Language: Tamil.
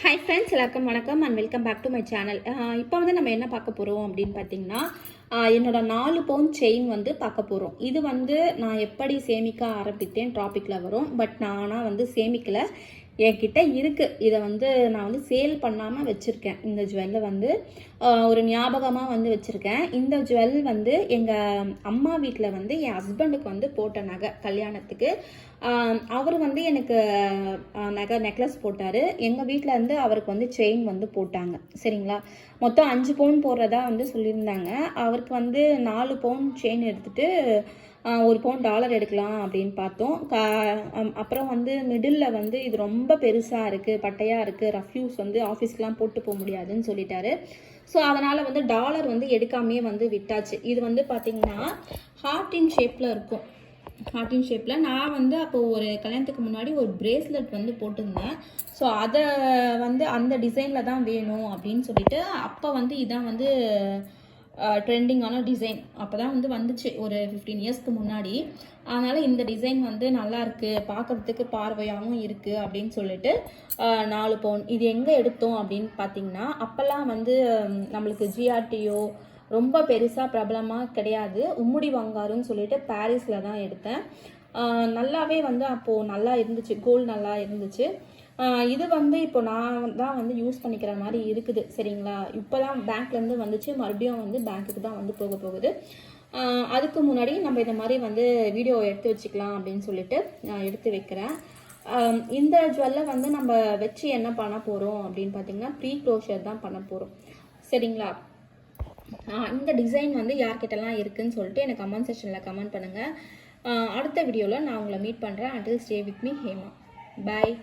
ஹாய் ஃப்ரெண்ட்ஸ், எல்லாருக்கும் வணக்கம் and welcome back to my channel. இப்போ வந்து நம்ம என்ன பார்க்க போகிறோம் அப்படின்னு பார்த்தீங்கன்னா, என்னோட 4 பவுன் செயின் வந்து பார்க்க போகிறோம். இது வந்து நான் எப்படி சேமிக்க ஆரம்பித்தேன் டாப்பிக்கில் வரும். பட் நான் வந்து சேமிக்கலை, என்கிட்ட இருக்குது. இதை வந்து நான் வந்து சேல் பண்ணாமல் வச்சுருக்கேன். இந்த ஜுவல்லை வந்து ஒரு ஞாபகமாக வந்து வச்சுருக்கேன். இந்த ஜுவல் வந்து எங்கள் அம்மா வீட்டில் வந்து என் ஹஸ்பண்டுக்கு வந்து போட்ட நகை கல்யாணத்துக்கு. அவர் வந்து எனக்கு நெக்லஸ் போட்டார். எங்கள் வீட்டில் இருந்து அவருக்கு வந்து செயின் வந்து போட்டாங்க. சரிங்களா, மொத்தம் 5 பவுன் போடுறதா வந்து சொல்லியிருந்தாங்க. அவருக்கு வந்து 4 பவுன் செயின் எடுத்துகிட்டு 1 பவுன் டாலர் எடுக்கலாம் அப்படின்னு பார்த்தோம். அப்புறம் வந்து மிடில் வந்து இது ரொம்ப பெருசாக இருக்குது, பட்டையாக இருக்குது, ரஃப் யூஸ் வந்து ஆஃபீஸ்க்கெலாம் போட்டு போக முடியாதுன்னு சொல்லிட்டாரு. ஸோ அதனால் வந்து டாலர் வந்து எடுக்காமையே வந்து விட்டாச்சு. இது வந்து பார்த்திங்கன்னா ஹார்ட்டின் ஷேப்பில் இருக்கும். ஹார்ட்டின் ஷேப்பில் நான் வந்து அப்போது ஒரு கல்யாணத்துக்கு முன்னாடி ஒரு பிரேஸ்லெட் வந்து போட்டிருந்தேன். ஸோ அதை வந்து அந்த டிசைனில் தான் வேணும் அப்படின்னு சொல்லிட்டு அப்போ வந்து இதான் வந்து ட்ரெண்டிங்கான டிசைன் அப்போ தான் வந்து வந்துச்சு, ஒரு 15 இயர்ஸ்க்கு முன்னாடி. அதனால் இந்த டிசைன் வந்து நல்லாயிருக்கு, பார்க்குறதுக்கு பார்வையாகவும் இருக்குது அப்படின்னு சொல்லிட்டு 4 பவுன். இது எங்கே எடுத்தோம் அப்படின்னு பார்த்தீங்கன்னா, அப்போல்லாம் வந்து நம்மளுக்கு ஜிஆர்டியோ ரொம்ப பெருசாக பிரபலமாக கிடையாது. உம்முடி வங்காருன்னு சொல்லிட்டு பாரிஸில் தான் எடுத்தேன். நல்லாவே வந்து அப்போது நல்லா இருந்துச்சு, கோல்டு நல்லா இருந்துச்சு. இது வந்து இப்போ நான் தான் வந்து யூஸ் பண்ணிக்கிற மாதிரி இருக்குது. சரிங்களா, இப்போ தான் பேங்க்லேருந்து வந்துச்சு, மறுபடியும் வந்து பேங்க்குக்கு தான் வந்து போக போகுது. அதுக்கு முன்னாடி நம்ம இந்த மாதிரி வந்து வீடியோ எடுத்து வச்சுக்கலாம் அப்படின்னு சொல்லிட்டு நான் எடுத்து வைக்கிறேன். இந்த ஜுவல்லை வந்து நம்ம வச்சு என்ன பண்ண போகிறோம் அப்படின்னு பார்த்தீங்கன்னா, ப்ரீ க்ளோஷர் தான் பண்ண போகிறோம். சரிங்களா, இந்த டிசைன் வந்து யார்கிட்டலாம் இருக்குதுன்னு சொல்லிட்டு எனக்கு கமெண்ட் செக்ஷனில் கமெண்ட் பண்ணுங்கள். அடுத்த வீடியோவில் நான் உங்களை மீட் பண்ணுறேன். until stay with me, Hema. Bye.